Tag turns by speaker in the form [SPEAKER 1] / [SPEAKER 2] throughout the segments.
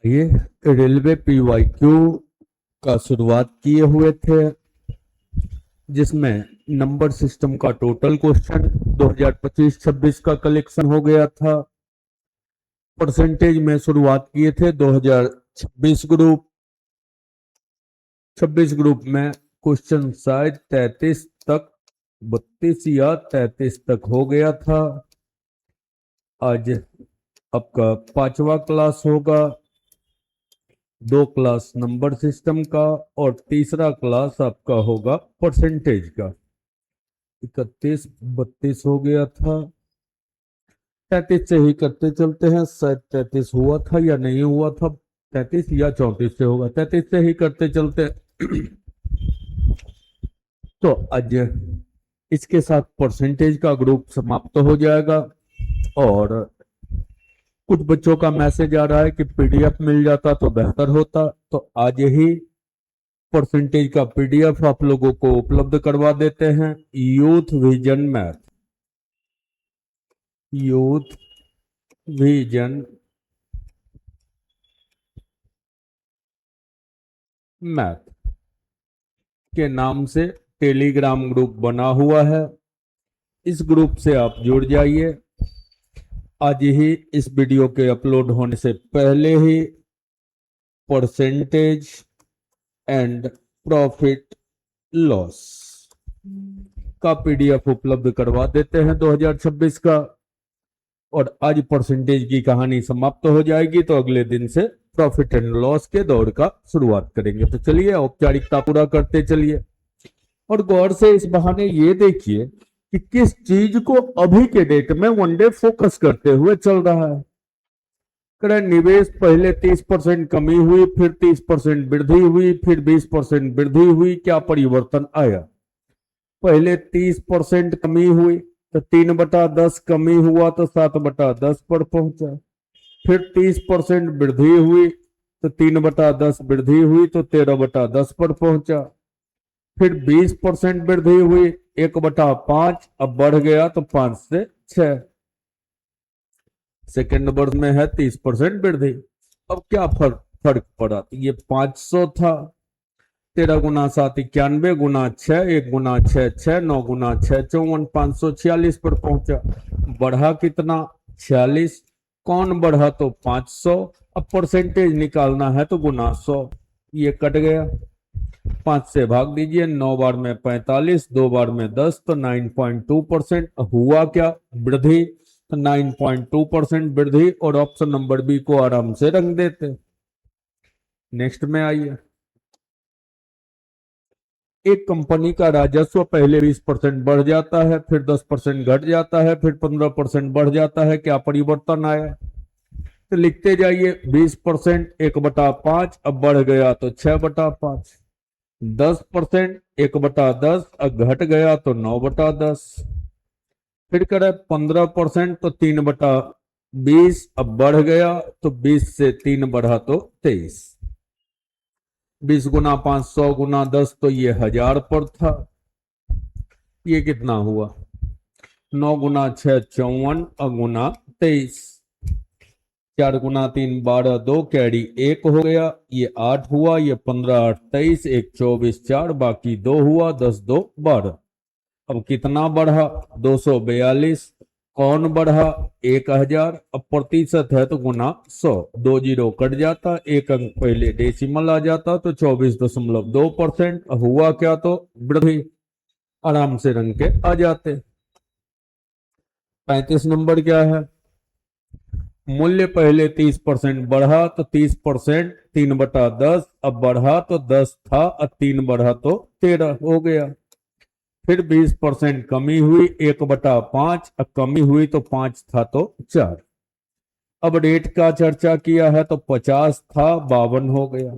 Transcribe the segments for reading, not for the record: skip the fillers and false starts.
[SPEAKER 1] ये railway PYQ का शुरुआत किए हुए थे, जिसमें नंबर सिस्टम का टोटल क्वेश्चन 2025-26 का कलेक्शन हो गया था। परसेंटेज में शुरुआत किए थे 2026 ग्रुप। 26 ग्रुप में क्वेश्चन शायद 33 तक, 32 या 33 तक हो गया था। आज आपका 5वां क्लास होगा। 2 क्लास नंबर सिस्टम का और तीसरा क्लास आपका होगा परसेंटेज का। 31 32 हो गया था। 33 से ही करते चलते हैं, शायद 33 हुआ था या नहीं हुआ था। 33 या 34 से होगा, 33 से ही करते चलते तो आज इसके साथ परसेंटेज का ग्रुप समाप्त हो जाएगा। और कुछ बच्चों का मैसेज आ रहा है कि PDF मिल जाता तो बेहतर होता, तो आज ही परसेंटेज का PDF आप लोगों को उपलब्ध करवा देते हैं। Youth vision math, youth vision math के नाम से टेलीग्राम ग्रुप बना हुआ है। इस ग्रुप से आप जुड़ जाइए। आज ही इस वीडियो के अपलोड होने से पहले ही परसेंटेज एंड प्रॉफिट लॉस का PDF उपलब्ध करवा देते हैं 2026 का। और आज परसेंटेज की कहानी समाप्त हो जाएगी, तो अगले दिन से प्रॉफिट एंड लॉस के दौर का शुरुआत करेंगे। तो चलिए औपचारिकता पूरा करते चलिए, और गौर से इस बहाने ये देखिए कि किस चीज को अभी के डेट में वन डे फोकस करते हुए चल रहा है। करें निवेश पहले 30% कमी हुई, फिर 30% वृद्धि हुई, फिर 20% वृद्धि हुई। क्या परिवर्तन आया? पहले 30% कमी हुई तो 3/10 कमी हुआ तो 7/10 पर पहुंचा। फिर 30% वृद्धि हुई तो 3/10 वृद्धि हुई तो 13/10 पर पहुंचा। फिर 20% वृद्धि हुई, 1/5 अब बढ़ गया तो 5 से 6। सेकेंड वर्ष में है 30% वृद्धि। अब क्या फर्क फर्क पड़ा? तो ये 500 था, 13 × 7 91, गुना 6 1 गुना 6 6, 9 गुना 6 54, 546 पर पहुंचा। बढ़ा कितना? 46। कौन बढ़ा? तो 500। अब परसेंटेज निकालना है तो गुना 100। ये कट गया, 5 से भाग दीजिए। 9 बार में 45, 2 बार में 10, तो 9.2%। हुआ क्या? वृद्धि। तो 9.2% वृद्धि, और ऑप्शन नंबर बी को आराम से रंग देते। नेक्स्ट में आइए। एक कंपनी का राजस्व पहले 20% बढ़ जाता है, फिर 10% घट जाता है, फिर 15% बढ़ जाता है। क्या परिवर्तन आया? तो लिखते जाइए। 20% 1/5 अब बढ़ गया तो 6/5। 10% 1/10 अब घट गया तो 9/10। फिर करें 15% तो 3/20 अब बढ़ गया तो 20 से 3 बढ़ा तो 23। 20 गुना 5, 100 गुना 10, तो ये 1000 पर था। ये कितना हुआ? 9 गुना 6 54, गुना 23। 4 गुना 3 12, 2 कैरी 1 हो गया। ये 8 हुआ, ये 15 8 23, 1 24 4, बाकी 2 हुआ, 10 2 12। अब कितना बढ़ा? 242। कौन बढ़ा? 1000। अब प्रतिशत है तो गुना 100। 2 जीरो कट जाता, एक अंक पहले डेसिमल आ जाता, तो 24.2%। हुआ क्या? तो वृद्धि। आराम से रंग के आ जाते। 35 नंबर क्या है? मूल्य पहले 30% बढ़ा तो 30% 3/10 अब बढ़ा तो 10 था, अब 3 बढ़ा तो 13 हो गया। फिर 20% कमी हुई, 1/5 अब कमी हुई तो 5 था तो 4। अब रेट का चर्चा किया है तो 50 था 52 हो गया।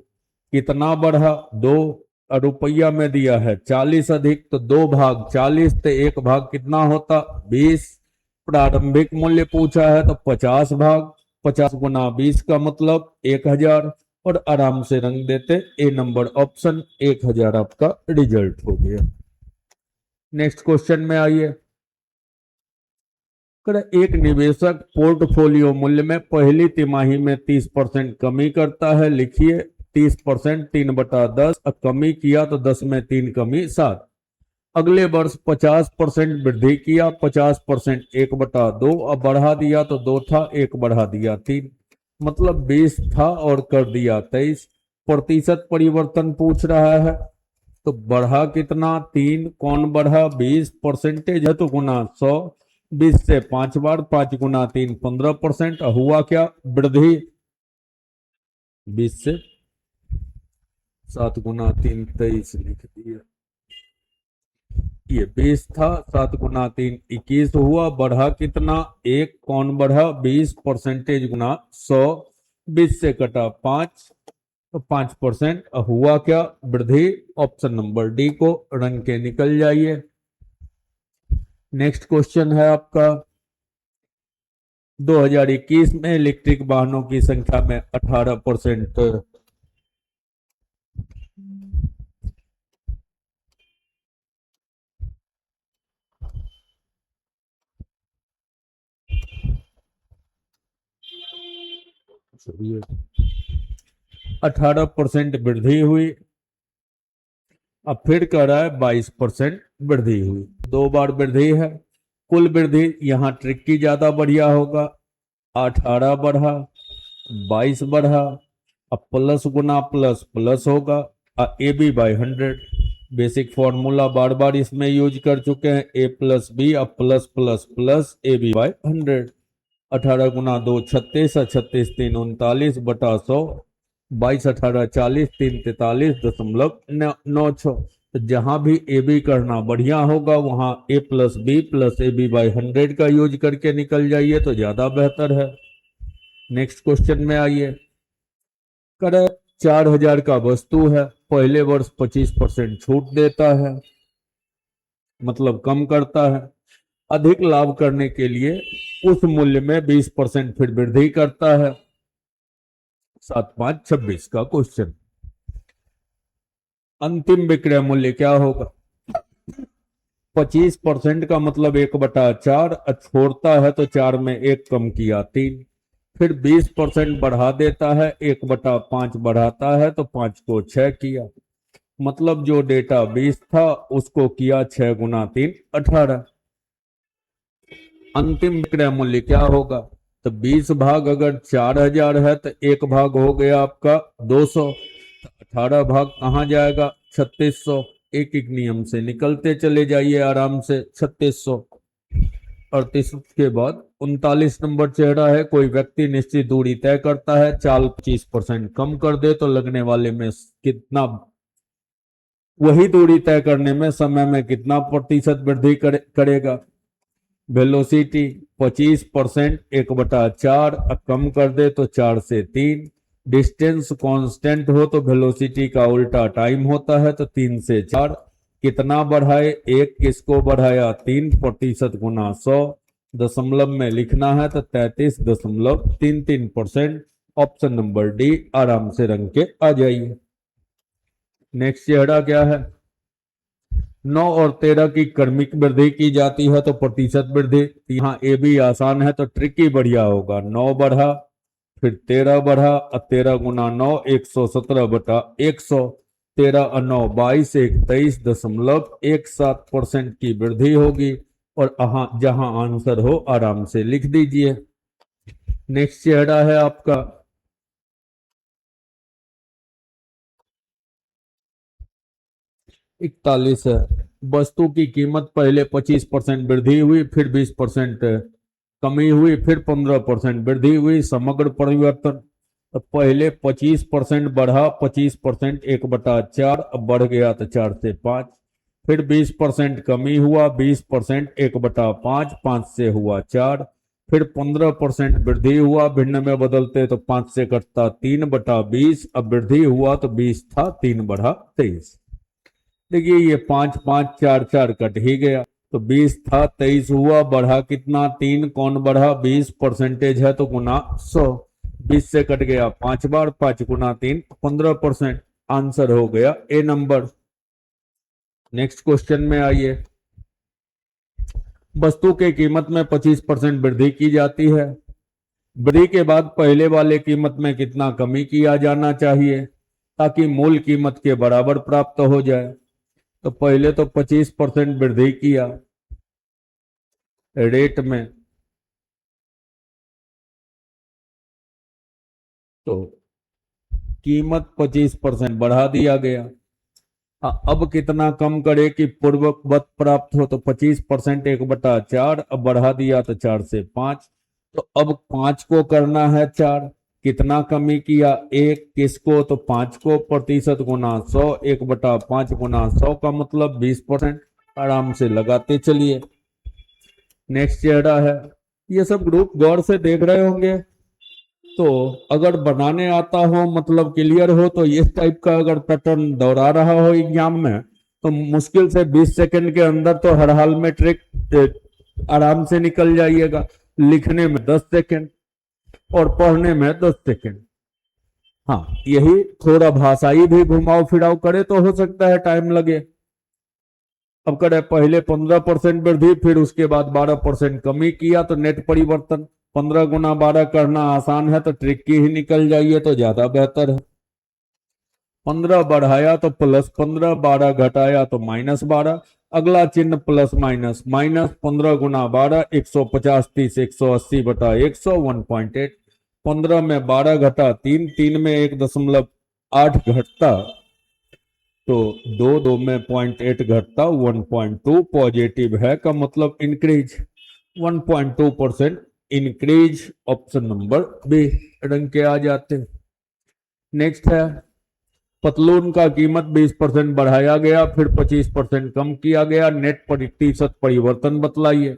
[SPEAKER 1] कितना बढ़ा? 2। रुपया में दिया है 40 अधिक, तो 2 भाग 40, तो 1 भाग कितना होता? 20। प्रारंभिक मूल्य पूछा है तो 50 भाग 50 गुना 20 का मतलब 1000। और आराम से रंग देते। ए नंबर ऑप्शन 1000 आपका रिजल्ट हो गया। नेक्स्ट क्वेश्चन में आइए। एक निवेशक पोर्टफोलियो मूल्य में पहली तिमाही में 30% कमी करता है। लिखिए 30% 3/10, कमी किया तो 10 में 3 कमी 7। अगले वर्ष 50% वृद्धि किया, 50% 1/2, अब बढ़ा दिया तो 2 था, 1 बढ़ा दिया 3, मतलब 20 था और कर दिया 23। प्रतिशत परिवर्तन पूछ रहा है तो बढ़ा कितना 3, कौन बढ़ा 20, परसेंटेज है तो गुना 100, 20 से 5 बार, 5 गुना 3 15%, हुआ क्या वृद्धि 20 से 7 गुना 3 23 लिख दिया। ये 20 था, 7 गुना 3 21 हुआ, बढ़ा कितना 1, कौन बढ़ा 20, परसेंटेज गुना 100, 20 से कटा 5 तो 5%, हुआ क्या वृद्धि। ऑप्शन नंबर डी को रंग के निकल जाइए। नेक्स्ट क्वेश्चन है आपका 2021 में इलेक्ट्रिक वाहनों की संख्या में 18% चलिए 18% वृद्धि हुई। अब फिर कह रहा है 22% वृद्धि हुई, 2 बार वृद्धि है। कुल वृद्धि यहाँ ट्रिक की ज्यादा बढ़िया होगा, 18 बढ़ा 22 बढ़ा, अब प्लस गुना प्लस प्लस होगा, A B by 100। Basic formula बार बार इसमें यूज कर चुके हैं, ए प्लस बी, अब plus plus plus A B by 100। 18 गुना 2 36, 36 3 39 बटा 100, 22 18 40, 3 43.96। तो जहां भी ए बी करना बढ़िया होगा वहां ए प्लस ए बी बाई 100 का यूज करके निकल जाइए तो ज्यादा बेहतर है। नेक्स्ट क्वेश्चन में आइए। करे 4000 का वस्तु है, पहले वर्ष 25% छूट देता है, मतलब कम करता है। अधिक लाभ करने के लिए उस मूल्य में 20% फिर वृद्धि करता है। 7 5 26 का क्वेश्चन। अंतिम विक्रय मूल्य क्या होगा। 25% का मतलब 1/4, छोड़ता है तो 4 में 1 कम किया 3, फिर 20% बढ़ा देता है, 1/5 बढ़ाता है तो 5 को 6 किया, मतलब जो डेटा 20 था उसको किया 6 गुना 3 18। अंतिम विक्रय मूल्य क्या होगा, तो 20 भाग अगर 4000 है तो 1 भाग हो गया आपका 200, तो 18 भाग कहाँ जाएगा 3600। एक एक नियम से निकलते चले जाइए आराम से। 3600 और 30 के बाद 39 नंबर चेहरा है। कोई व्यक्ति निश्चित दूरी तय करता है, चाल 25% कम कर दे तो लगने वाले में कितना, वही दूरी तय करने में समय में कितना प्रतिशत वृद्धि करेगा। वेलोसिटी 25%, 1/4, कम कर दे तो 4 से 3। डिस्टेंस कांस्टेंट हो तो वेलोसिटी का उल्टा टाइम होता है तो 3 से 4। कितना बढ़ाए 1, किसको बढ़ाया 3, प्रतिशत गुना 100, दशमलव में लिखना है तो 33.33%। ऑप्शन नंबर डी आराम से रंग के आ जाइए। नेक्स्ट चेहरा क्या है, 9 और 13 की क्रमिक वृद्धि की जाती है तो प्रतिशत वृद्धि। यहाँ ए बी आसान है तो ट्रिक ही बढ़िया होगा। 9 बढ़ा फिर 13 बढ़ा, 13 गुना 9 117 बटा 100, 13 और 9 22, 23.17% की वृद्धि होगी और जहां आंसर हो आराम से लिख दीजिए। नेक्स्ट चेहरा है आपका 41 है। वस्तु की कीमत पहले 25% वृद्धि हुई, फिर 20% कमी हुई, फिर 15% वृद्धि हुई। समग्र परिवर्तन, तो पहले 25% बढ़ा, 25% 1/4, अब बढ़ गया तो 4 से 5, फिर 20% कमी हुआ, 20% 1/5, 5 से हुआ 4, फिर 15% वृद्धि हुआ, भिन्न में बदलते तो 5 से कटता 3/20, अब वृद्धि हुआ तो 20 था, 3 बढ़ा 23। देखिए ये 5 5 4 4 कट ही गया तो 20 था 23 हुआ, बढ़ा कितना 3, कौन बढ़ा 20, परसेंटेज है तो गुना 100, 20 से कट गया 5 बार, 5 गुना 3 15%। आंसर हो गया ए नंबर। नेक्स्ट क्वेश्चन में आइए। वस्तु के कीमत में 25% वृद्धि की जाती है। वृद्धि के बाद पहले वाले कीमत में कितना कमी किया जाना चाहिए ताकि मूल कीमत के बराबर प्राप्त हो जाए। तो पहले तो 25% वृद्धि किया रेट में, तो कीमत 25% बढ़ा दिया गया। अब कितना कम करे कि पूर्ववत प्राप्त हो, तो 25% 1/4, अब बढ़ा दिया तो 4 से 5। तो अब 5 को करना है 4, कितना कमी किया 1, किसको, तो 5 को, प्रतिशत गुना 100, 1/5 गुना 100 का मतलब 20%। आराम से लगाते चलिए। नेक्स्ट चेहरा है, ये सब ग्रुप गौर से देख रहे होंगे, तो अगर बनाने आता हो मतलब क्लियर हो, तो इस टाइप का अगर पैटर्न दोहरा रहा हो एग्जाम में, तो मुश्किल से 20 सेकंड के अंदर तो हर हाल में ट्रिक आराम से निकल जाइएगा। लिखने में 10 सेकंड और पढ़ने में 10 सेकंड। हाँ, यही थोड़ा भाषाई भी घुमाव फिराव करे तो हो सकता है टाइम लगे। अब करे पहले 15% वृद्धि, फिर उसके बाद 12% कमी किया, तो नेट परिवर्तन 15 गुना 12 करना आसान है, तो ट्रिक की ही निकल जाइए तो ज्यादा बेहतर है। 15 बढ़ाया तो +15, 12 घटाया तो -12। अगला चिन्ह प्लस माइनस, -15 गुना 12, 150, 30, 180 बटा 100, 1.8। 15 में 12 घटा 3, 3 में 1.8 घटता, तो 2 में 0.8 घटता, 1.2 पॉजिटिव है का मतलब increase, 1.2% increase. Option number B रंग के आ जाते। नेक्स्ट है, पतलून का कीमत 20% बढ़ाया गया, फिर 25% कम किया गया, नेट प्रतिशत परिवर्तन बतलाइए।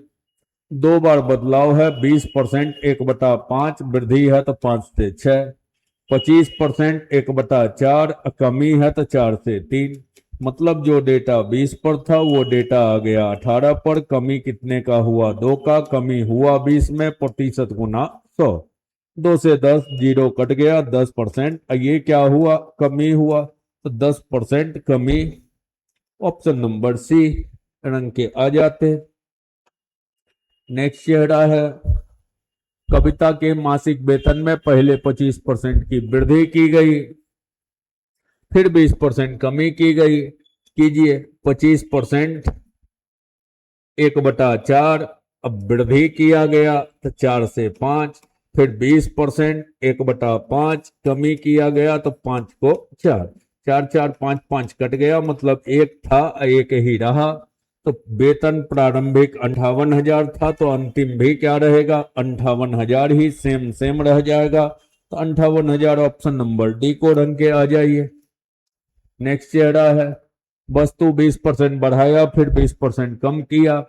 [SPEAKER 1] 2 बार बदलाव है, 20% 1/5 वृद्धि है तो 5 से 6, 25% 1/4 कमी है तो 4 से 3। मतलब जो डेटा 20 पर था वो डेटा आ गया 18 पर। कमी कितने का हुआ, 2 का। कमी हुआ 20 में, प्रतिशत गुना 100। 2 से 10 जीरो कट गया, 10%। ये क्या हुआ, कमी हुआ, तो 10% कमी। ऑप्शन नंबर सी रंग के आ जाते। नेक्स्ट चेहरा है, कविता के मासिक वेतन में पहले 25% की वृद्धि की गई, फिर 20% कमी की गई। कीजिए, 25% 1/4, अब वृद्धि किया गया तो 4 से 5, फिर 20% 1/5 कमी किया गया तो 5 को 4, 4 4 5 5 कट गया, मतलब एक था एक ही रहा। तो वेतन प्रारंभिक 58,000 था, तो अंतिम भी क्या रहेगा, 58,000 ही सेम सेम रह जाएगा। तो 58,000 ऑप्शन नंबर डी को रंग के आ जाइए। नेक्स्ट चेहरा है, वस्तु 20% बढ़ाया, फिर 20% कम किया।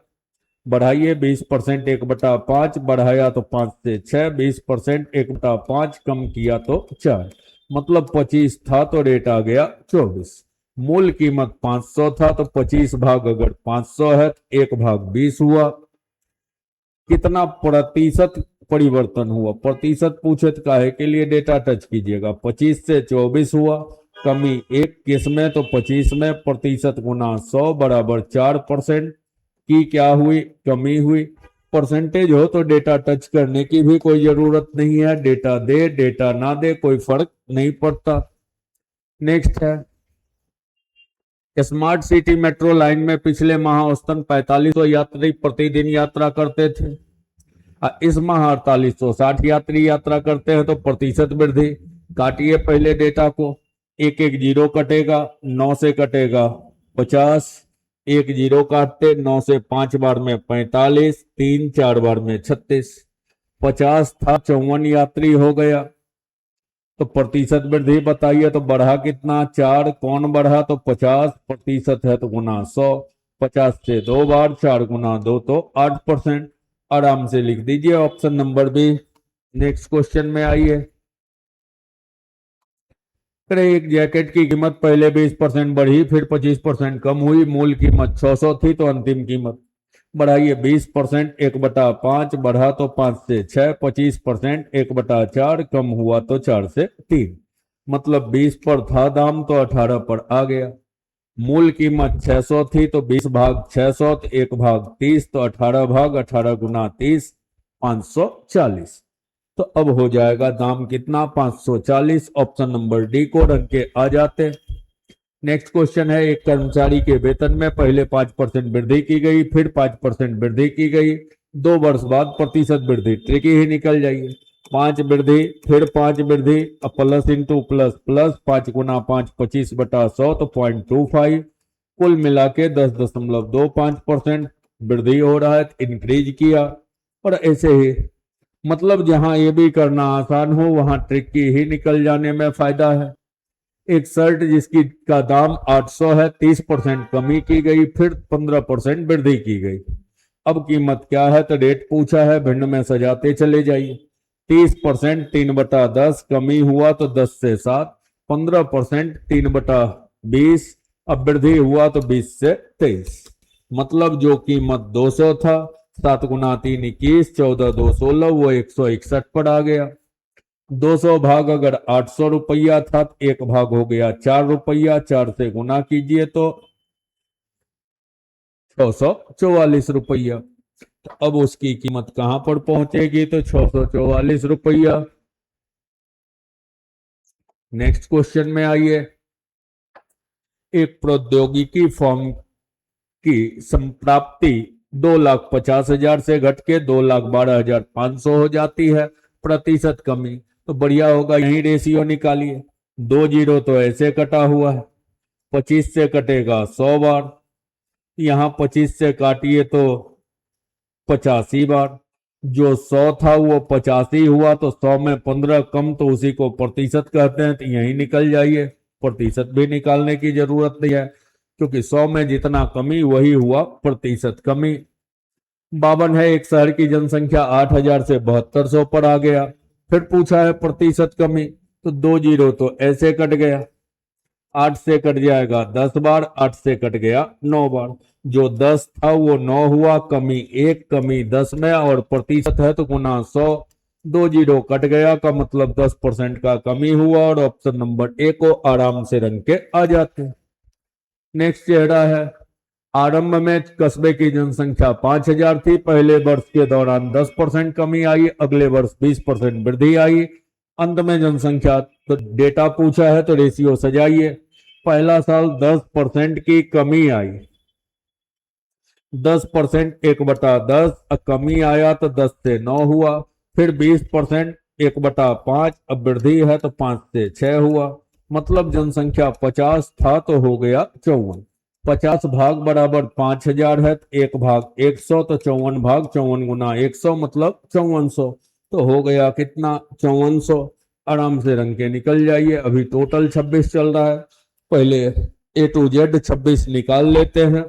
[SPEAKER 1] बढ़ाइए, 20% 1/5 बढ़ाया तो 5 से 6, 20% 1/5 कम किया तो 4, मतलब 25 था तो रेट आ गया 24। मूल कीमत 500 था, तो 25 भाग अगर 500 है तो 1 भाग 20 हुआ। कितना प्रतिशत परिवर्तन हुआ, प्रतिशत पूछे तो काहे के लिए डेटा टच कीजिएगा। 25 से 24 हुआ, कमी 1 किस में, तो 25 में। प्रतिशत गुना 100 बराबर 4% की क्या हुई, कमी हुई। परसेंटेज हो तो डेटा टच करने की भी कोई जरूरत नहीं है, डेटा दे डेटा ना दे कोई फर्क नहीं पड़ता। नेक्स्ट है, स्मार्ट सिटी मेट्रो लाइन में पिछले माह औसतन 4500 यात्री प्रतिदिन यात्रा करते थे। इस माह 4860 यात्री यात्रा करते हैं, तो प्रतिशत वृद्धि। काटिए पहले डेटा को, एक एक जीरो कटेगा, 9 से कटेगा 50, एक जीरो काटते, 9 से 5 बार में 45, 3 4 बार में 36। 50 था, 54 यात्री हो गया। तो प्रतिशत वृद्धि बताइए, तो बढ़ा कितना, 4। कौन बढ़ा, तो 50, प्रतिशत है तो गुना 100। 50 से 2 बार, 4 गुना 2 तो 8%। आराम से लिख दीजिए option number B. Next question में आइए। एक जैकेट की कीमत पहले 20% बढ़ी, फिर 25% कम हुई। मूल कीमत 600 थी, तो अंतिम कीमत बढ़ाइए, 20% 1/5 बढ़ा तो 5 से 6, 25% 1/4 कम हुआ तो 4 से 3, मतलब 20 पर था दाम तो 18 पर आ गया। मूल कीमत 600 थी तो 20 भाग 600 तो 1 भाग 30 तो 18 भाग 18 गुना 30 540। तो अब हो जाएगा दाम कितना 540। ऑप्शन नंबर डी को रंग के आ जाते। नेक्स्ट क्वेश्चन है, एक कर्मचारी के वेतन में पहले 5% वृद्धि की गई, फिर 5% वृद्धि की गई, 2 वर्ष बाद प्रतिशत वृद्धि, ट्रिकी ही निकल जाइए। 5 वृद्धि फिर 5 वृद्धि, प्लस इंटू प्लस प्लस, 5 गुना 5 25/100 तो 0.25, कुल मिला के 10.25% वृद्धि हो रहा है, इंक्रीज किया। और ऐसे ही मतलब जहां ये भी करना आसान हो वहां ट्रिकी ही निकल जाने में फायदा है। एक शर्ट जिसकी का दाम 800 है, 30% कमी की गई, फिर 15% वृद्धि की गई। अब कीमत क्या है तो रेट पूछा है, भिन्न में सजाते चले जाइए। 30% 3/10 कमी हुआ तो 10 से 7, 15% 3/20, अब वृद्धि हुआ तो 20 से 23। मतलब जो कीमत 200 था, 7 गुना 3 21, 14 2 16, वो 161 पर आ गया। 200 भाग अगर 800 रुपया था तो 1 भाग हो गया 4 रुपया, 4 से गुना कीजिए तो 644 रुपया। तो अब उसकी कीमत कहां पर पहुंचेगी तो 644 रुपया। नेक्स्ट क्वेश्चन में आइए, एक प्रौद्योगिकी फर्म की संप्राप्ति 2,50,000 से घट के 2,12,500 हो जाती है, प्रतिशत कमी। तो बढ़िया होगा यही रेशियो निकालिए। 2 जीरो तो ऐसे कटा हुआ है, 25 से कटेगा 100 बार, यहां 25 से काटिए तो 85 बार। जो 100 था वो 85 हुआ, तो 100 में 15 कम तो उसी को प्रतिशत कहते हैं, तो यही निकल जाइए। प्रतिशत भी निकालने की जरूरत नहीं है क्योंकि 100 में जितना कमी वही हुआ प्रतिशत कमी। 52 है, एक शहर की जनसंख्या 8,000 से 7200 पर आ गया, फिर पूछा है प्रतिशत कमी, तो 2 जीरो तो ऐसे कट गया, 8 से कट जाएगा 10 बार, 8 से कट गया 9 बार। जो 10 था वो 9 हुआ, कमी 1, कमी 10 में, और प्रतिशत है तो गुना 100, 2 जीरो कट गया का मतलब 10% का कमी हुआ, और ऑप्शन नंबर ए को आराम से रंग के आ जाते हैं। नेक्स्ट चेहरा है, आरंभ में कस्बे की जनसंख्या 5,000 थी, पहले वर्ष के दौरान 10% कमी आई, अगले वर्ष 20% वृद्धि आई, अंत में जनसंख्या, तो डेटा पूछा है तो रेशियो सजाइए। पहला साल 10% की कमी आई, 10% 1/10, कमी आया तो 10 से 9 हुआ, फिर 20% 1/5, अब वृद्धि है तो 5 से 6 हुआ। मतलब जनसंख्या 50 था तो हो गया 54। 50 भाग बराबर 5,000 है तो 1 भाग 100, तो 54 भाग 54 गुना 100 मतलब 5400, तो हो गया कितना 5400। आराम से रंग के निकल जाइए। अभी टोटल 26 चल रहा है, पहले A to Z 26 निकाल लेते हैं।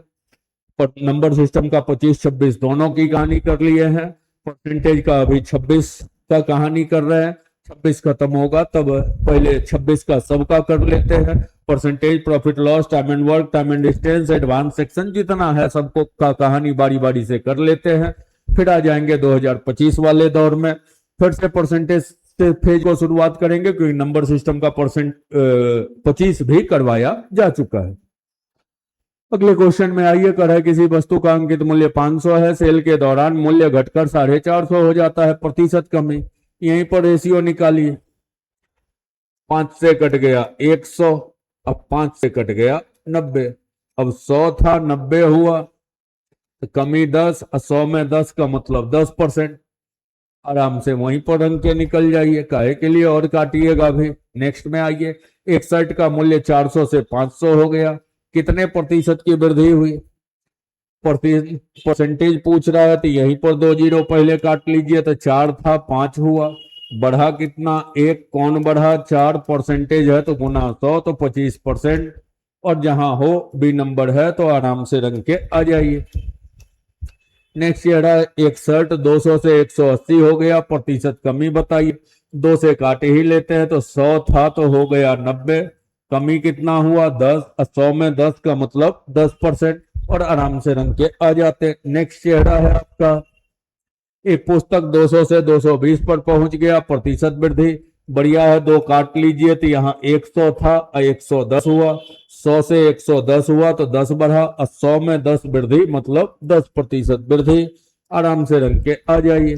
[SPEAKER 1] पर नंबर सिस्टम का 25-26 दोनों की कहानी कर लिए हैं, परसेंटेज का अभी 26 का कहानी कर रहे हैं। 26 खत्म होगा तब पहले 26 का सबका कर लेते हैं। Percentage, profit loss, time and work, time and distance, advance section जितना है सबको का कहानी बारी बारी से कर लेते हैं। फिर आ जाएंगे 2025 वाले दौर में, फिर से परसेंटेज से फेज को शुरुआत करेंगे क्योंकि नंबर सिस्टम का 25 भी करवाया जा चुका है। अगले क्वेश्चन में आइए, कर है किसी वस्तु का अंकित मूल्य 500 है, सेल के दौरान मूल्य घटकर 450 हो जाता है, प्रतिशत कमी। यहीं पर रेशियो निकालिए। 5 से कट गया 100, अब 5 से कट गया 90, अब 100 था 90 हुआ, तो कमी 10, 100 में 10 का मतलब 10%। आराम से वहीं पर रंग के निकल जाइए, काहे के लिए और काटिएगा भी। नेक्स्ट में आइए, एक शर्ट का मूल्य 400 से 500 हो गया, कितने प्रतिशत की वृद्धि हुई, परसेंटेज पूछ रहा है तो यहीं पर 2 जीरो पहले काट लीजिए, तो 4 था 5 हुआ, बढ़ा कितना 1, कौन बढ़ा 4, परसेंटेज है तो गुना 100 तो 25%, और जहां हो बी नंबर है तो आराम से रंग के आ जाइए। नेक्स्ट चेहरा, एक शर्ट 200 से 180 हो गया, प्रतिशत कमी बताइए। 2 से काटे ही लेते हैं तो 100 था तो हो गया 90, कमी कितना हुआ 10, 100 में 10 का मतलब 10%, और आराम से रंग के आ जाते। नेक्स्ट चेहरा है आपका, एक पुस्तक 200 से 220 पर पहुंच गया, प्रतिशत वृद्धि, बढ़िया है, दो काट लीजिए तो यहाँ 100 था 110 हुआ, 100 से 110 हुआ तो 10 बढ़ा, और 100 में 10 वृद्धि मतलब 10% वृद्धि। आराम से रंग के आ जाइए।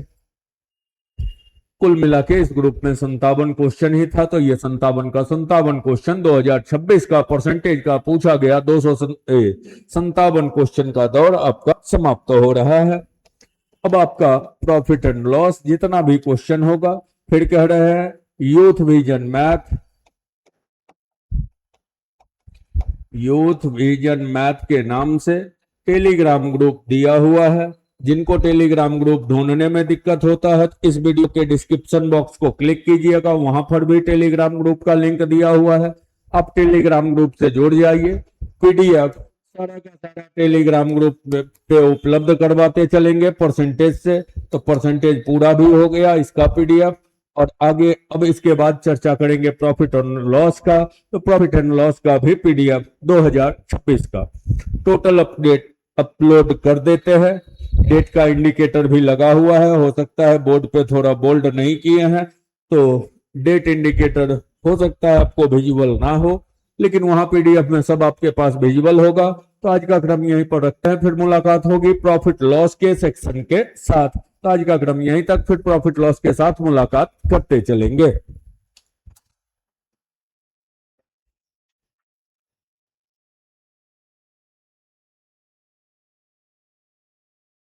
[SPEAKER 1] कुल मिला के इस ग्रुप में 57 क्वेश्चन ही था, तो ये 57 का 57 क्वेश्चन 2026 का परसेंटेज का पूछा गया 257 क्वेश्चन का दौर आपका समाप्त हो रहा है। अब आपका प्रॉफिट एंड लॉस जितना भी क्वेश्चन होगा, फिर कह रहे हैं youth vision math, youth vision math के नाम से टेलीग्राम ग्रुप दिया हुआ है। जिनको टेलीग्राम ग्रुप ढूंढने में दिक्कत होता है, इस वीडियो के डिस्क्रिप्शन बॉक्स को क्लिक कीजिएगा, वहां पर भी टेलीग्राम ग्रुप का लिंक दिया हुआ है। आप टेलीग्राम ग्रुप से जुड़ जाइए। पीडीएफ सारा का सारा टेलीग्राम ग्रुप पे उपलब्ध करवाते चलेंगे परसेंटेज से, तो परसेंटेज पूरा भी हो गया इसका पीडीएफ। और आगे अब इसके बाद चर्चा करेंगे प्रॉफिट एंड लॉस का, तो प्रॉफिट एंड लॉस का भी पीडीएफ 2026 का टोटल अपडेट अपलोड कर देते हैं। डेट का इंडिकेटर भी लगा हुआ है, हो सकता है बोर्ड पे थोड़ा बोल्ड नहीं किए हैं, तो डेट इंडिकेटर हो सकता है आपको विजुअल ना हो, लेकिन वहां पीडीएफ में सब आपके पास विजुअल होगा। तो आज का क्रम यहीं पर रखते हैं, फिर मुलाकात होगी प्रॉफिट लॉस के सेक्शन के साथ। तो आज का क्रम यहीं तक, फिर प्रॉफिट लॉस के साथ मुलाकात करते चलेंगे।